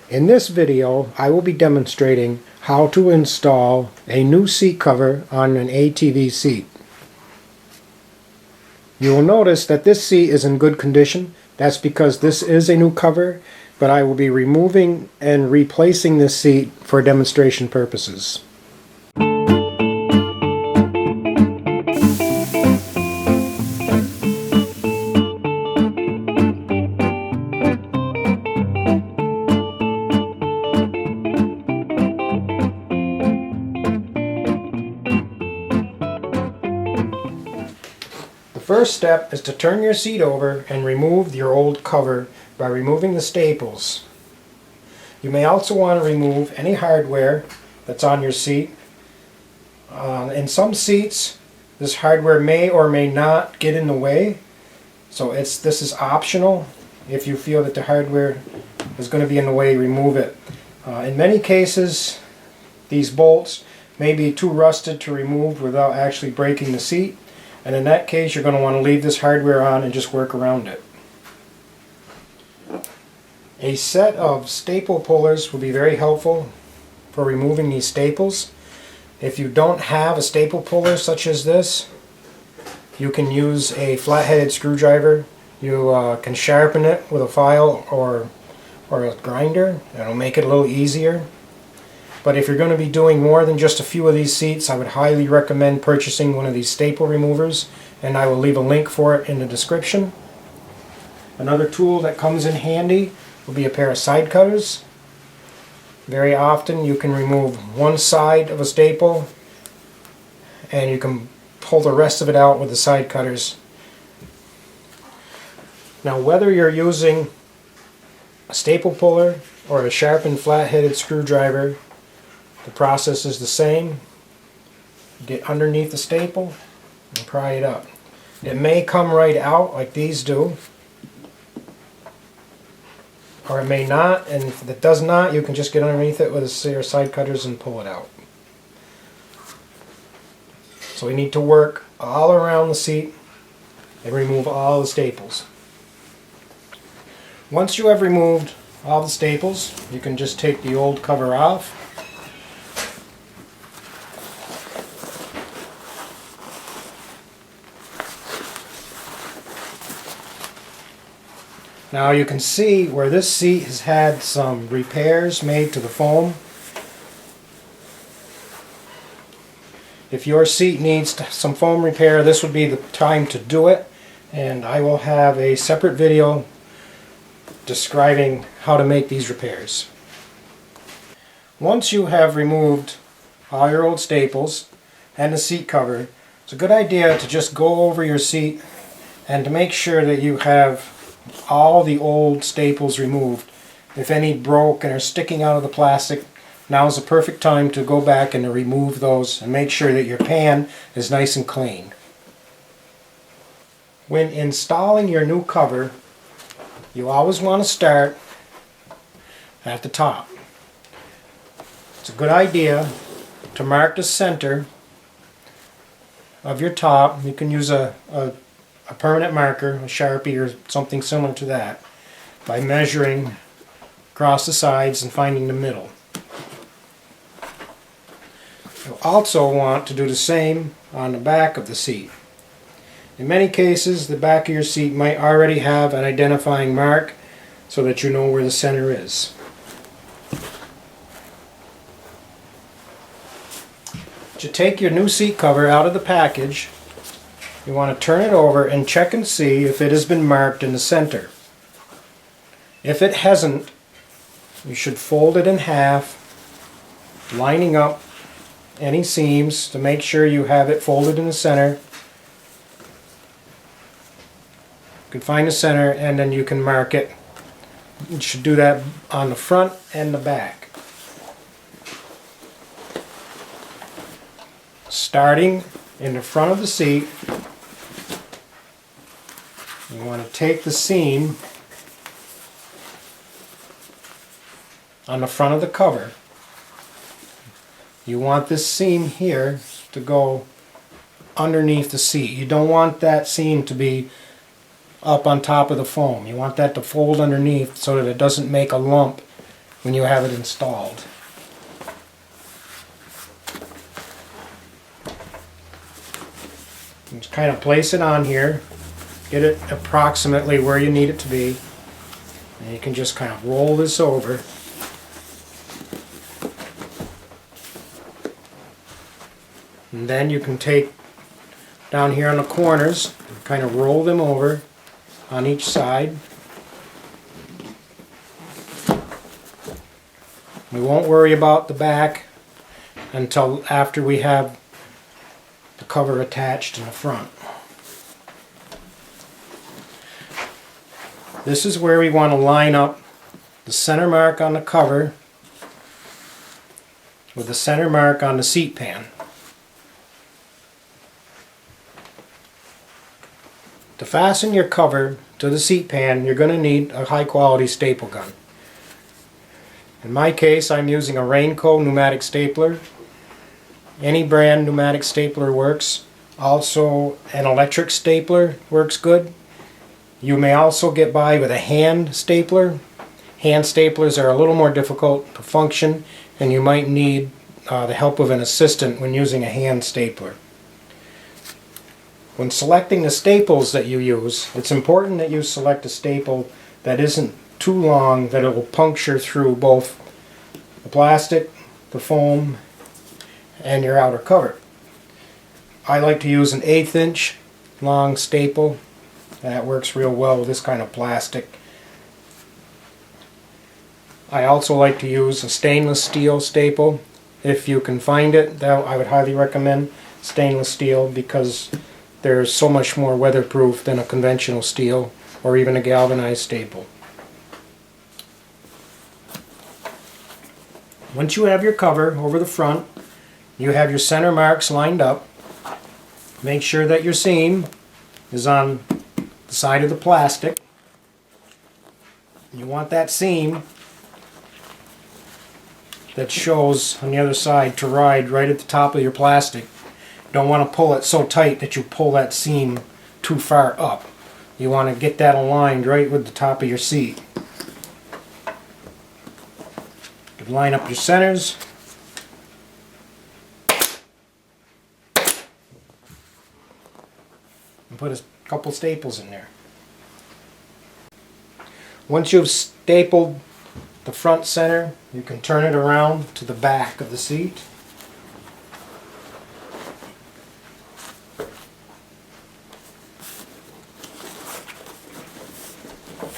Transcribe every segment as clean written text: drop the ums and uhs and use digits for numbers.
In this video, I will be demonstrating how to install a new seat cover on an ATV seat. You will notice that this seat is in good condition. That's because this is a new cover, but I will be removing and replacing this seat for demonstration purposes. The first step is to turn your seat over and remove your old cover by removing the staples. You may also want to remove any hardware that's on your seat. In some seats, this hardware may or may not get in the way, so this is optional. If you feel that the hardware is going to be in the way, remove it. In many cases, these bolts may be too rusted to remove without actually breaking the seat. And in that case, you're going to want to leave this hardware on and just work around it. A set of staple pullers will be very helpful for removing these staples. If you don't have a staple puller such as this, you can use a flat-headed screwdriver. You can sharpen it with a file or a grinder. That'll make it a little easier. But if you're going to be doing more than just a few of these seats, I would highly recommend purchasing one of these staple removers, and I will leave a link for it in the description. Another tool that comes in handy will be a pair of side cutters. Very often you can remove one side of a staple and you can pull the rest of it out with the side cutters. Now, whether you're using a staple puller or a sharpened flat-headed screwdriver, the process is the same. Get underneath the staple and pry it up. It may come right out like these do, or it may not, and if it does not, you can just get underneath it with your side cutters and pull it out. So we need to work all around the seat and remove all the staples. Once you have removed all the staples, you can just take the old cover off. Now you can see where this seat has had some repairs made to the foam. If your seat needs some foam repair, this would be the time to do it, and I will have a separate video describing how to make these repairs. Once you have removed all your old staples and the seat cover, it's a good idea to just go over your seat and to make sure that you have all the old staples removed. If any broke and are sticking out of the plastic, now is the perfect time to go back and to remove those and make sure that your pan is nice and clean. When installing your new cover, you always want to start at the top. It's a good idea to mark the center of your top. You can use a permanent marker, a Sharpie or something similar to that, by measuring across the sides and finding the middle. You'll also want to do the same on the back of the seat. In many cases, the back of your seat might already have an identifying mark so that you know where the center is. To take your new seat cover out of the package, you want to turn it over and check and see if it has been marked in the center. If it hasn't, you should fold it in half, lining up any seams to make sure you have it folded in the center. You can find the center and then you can mark it. You should do that on the front and the back. Starting in the front of the seat, you want to take the seam on the front of the cover. You want this seam here to go underneath the seat. You don't want that seam to be up on top of the foam. You want that to fold underneath so that it doesn't make a lump when you have it installed. Just kind of place it on here, get it approximately where you need it to be, and you can just kind of roll this over. And then you can take down here on the corners and kind of roll them over on each side. We won't worry about the back until after we have the cover attached in the front. This is where we want to line up the center mark on the cover with the center mark on the seat pan. To fasten your cover to the seat pan, you're going to need a high quality staple gun. In my case, I'm using a Rainco pneumatic stapler. Any brand pneumatic stapler works. Also, an electric stapler works good. You may also get by with a hand stapler. Hand staplers are a little more difficult to function, and you might need the help of an assistant when using a hand stapler. When selecting the staples that you use, it's important that you select a staple that isn't too long that it will puncture through both the plastic, the foam, and your outer cover. I like to use an 1/8 inch long staple. That works real well with this kind of plastic. I also like to use a stainless steel staple. If you can find it, I would highly recommend stainless steel because they're so much more weatherproof than a conventional steel or even a galvanized staple. Once you have your cover over the front, you have your center marks lined up. Make sure that your seam is on the side of the plastic. You want that seam that shows on the other side to ride right at the top of your plastic. You don't want to pull it so tight that you pull that seam too far up. You want to get that aligned right with the top of your seat. You line up your centers. And put a couple staples in there. Once you've stapled the front center, you can turn it around to the back of the seat.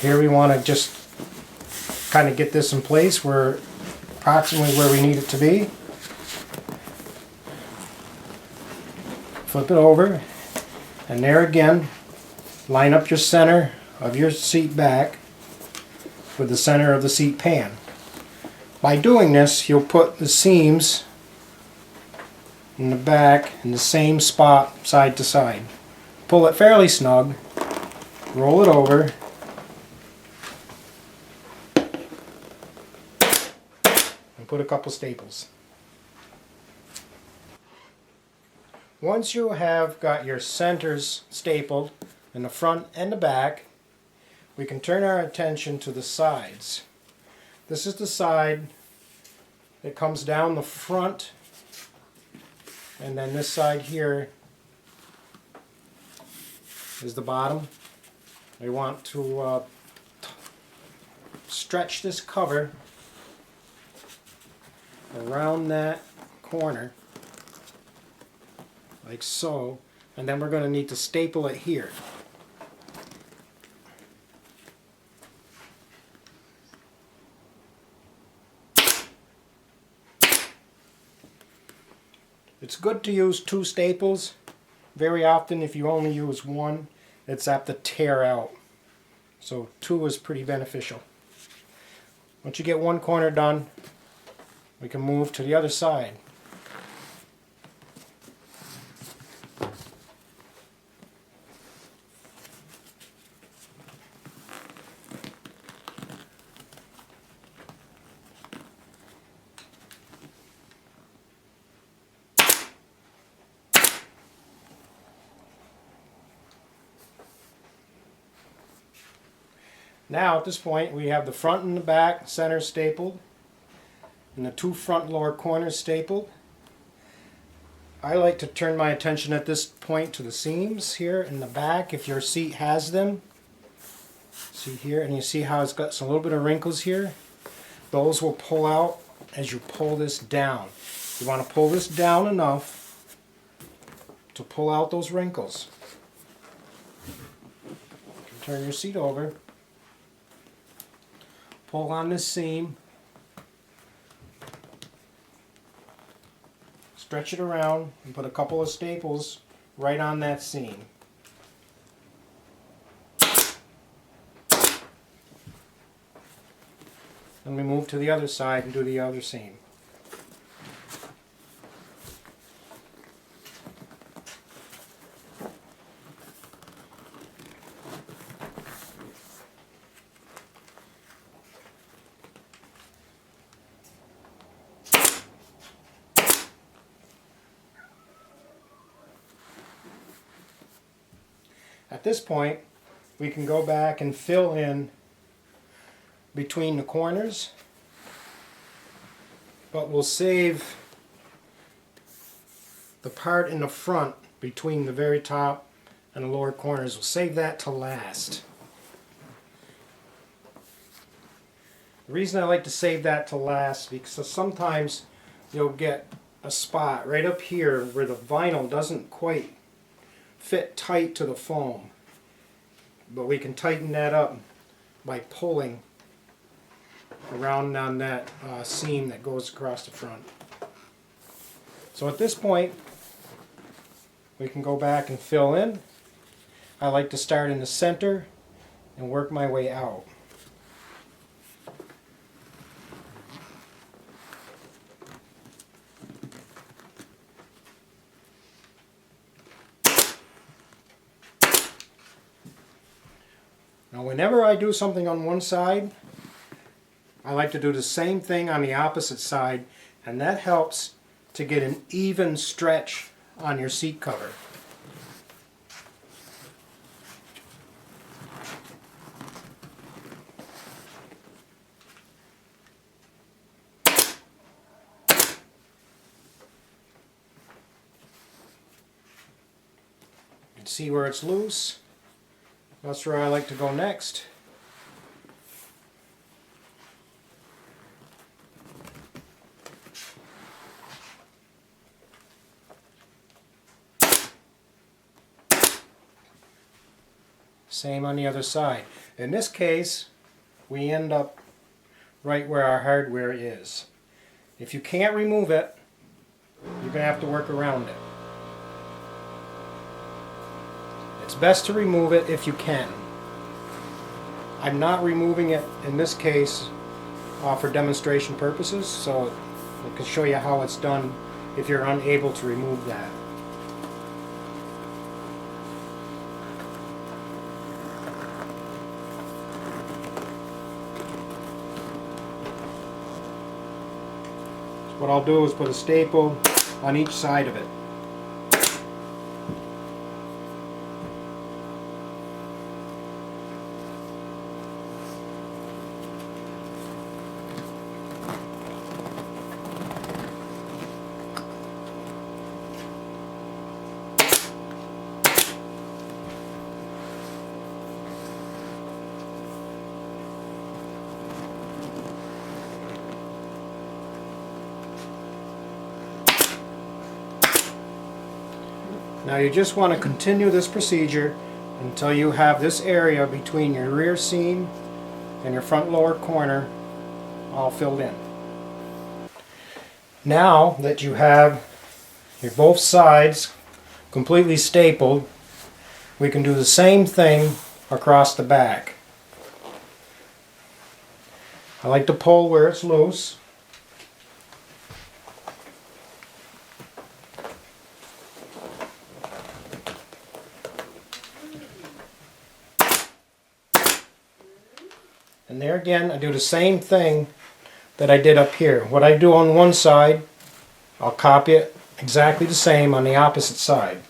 Here we want to just kind of get this in place where approximately where we need it to be. Flip it over, and there again, line up your center of your seat back with the center of the seat pan. By doing this, you'll put the seams in the back in the same spot side to side. Pull it fairly snug, roll it over, and put a couple staples. Once you have got your centers stapled in the front and the back, we can turn our attention to the sides. This is the side that comes down the front, and then this side here is the bottom. We want to stretch this cover around that corner like so, and then we're going to need to staple it here. It's good to use 2 staples. Very often if you only use 1, it's apt to tear out. So 2 is pretty beneficial. Once you get one corner done, we can move to the other side. Now at this point we have the front and the back center stapled. and the two front lower corners stapled. I like to turn my attention at this point to the seams here in the back if your seat has them. See here, and you see how it's got some little bit of wrinkles here? Those will pull out as you pull this down. You want to pull this down enough to pull out those wrinkles. Turn your seat over. Pull on this seam. Stretch it around and put a couple of staples right on that seam. Then we move to the other side and do the other seam. At this point, we can go back and fill in between the corners, but we'll save the part in the front between the very top and the lower corners. We'll save that to last. The reason I like to save that to last is because sometimes you'll get a spot right up here where the vinyl doesn't quite fit tight to the foam, but we can tighten that up by pulling around on that seam that goes across the front. So at this point we can go back and fill in. I like to start in the center and work my way out. Now whenever I do something on one side, I like to do the same thing on the opposite side, and that helps to get an even stretch on your seat cover. You can see where it's loose. That's where I like to go next. Same on the other side. In this case, we end up right where our hardware is. If you can't remove it, you're going to have to work around it. It's best to remove it if you can. I'm not removing it in this case for demonstration purposes, so I can show you how it's done if you're unable to remove that. So what I'll do is put a staple on each side of it. Now you just want to continue this procedure until you have this area between your rear seam and your front lower corner all filled in. Now that you have your both sides completely stapled, we can do the same thing across the back. I like to pull where it's loose. And there again, I do the same thing that I did up here. What I do on one side, I'll copy it exactly the same on the opposite side.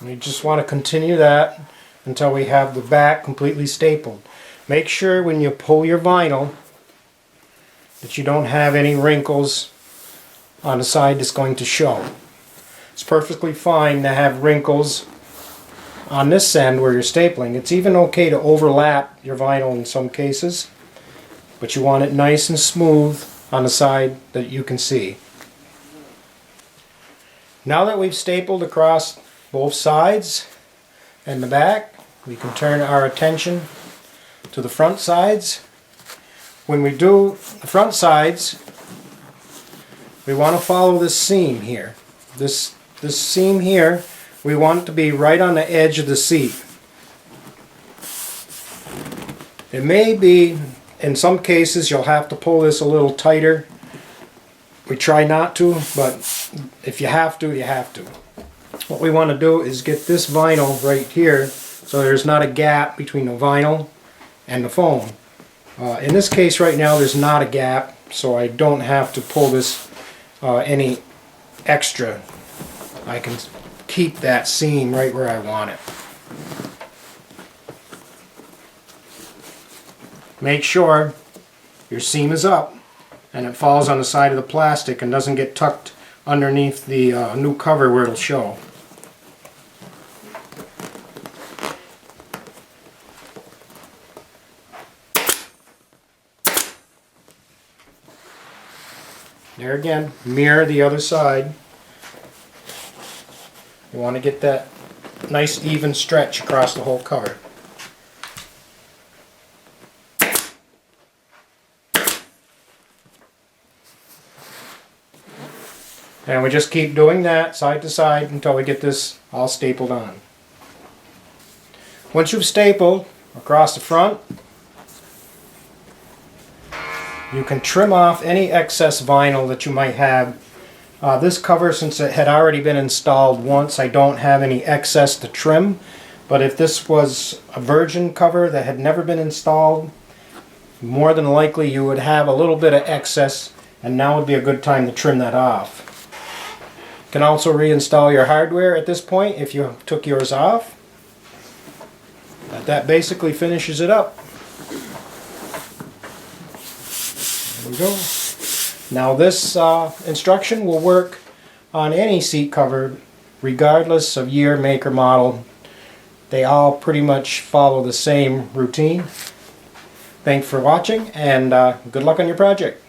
We just want to continue that until we have the back completely stapled. Make sure when you pull your vinyl that you don't have any wrinkles on the side that's going to show. It's perfectly fine to have wrinkles on this end where you're stapling. It's even okay to overlap your vinyl in some cases, but you want it nice and smooth on the side that you can see. Now that we've stapled across both sides and the back, we can turn our attention to the front sides. When we do the front sides, we want to follow this seam here. This seam here, we want it to be right on the edge of the seat. It may be, in some cases, you'll have to pull this a little tighter. We try not to, but if you have to, you have to. What we want to do is get this vinyl right here so there's not a gap between the vinyl and the foam. In this case right now there's not a gap, so I don't have to pull this any extra. I can keep that seam right where I want it. Make sure your seam is up and it falls on the side of the plastic and doesn't get tucked underneath the new cover where it'll show. There again, mirror the other side. You want to get that nice even stretch across the whole cover. And we just keep doing that side to side until we get this all stapled on. Once you've stapled across the front, you can trim off any excess vinyl that you might have. This cover, since it had already been installed once, I don't have any excess to trim. But if this was a virgin cover that had never been installed, more than likely you would have a little bit of excess, and now would be a good time to trim that off. You can also reinstall your hardware at this point if you took yours off. But that basically finishes it up. There we go. Now this instruction will work on any seat cover regardless of year, make, or model. They all pretty much follow the same routine. Thanks for watching, and good luck on your project.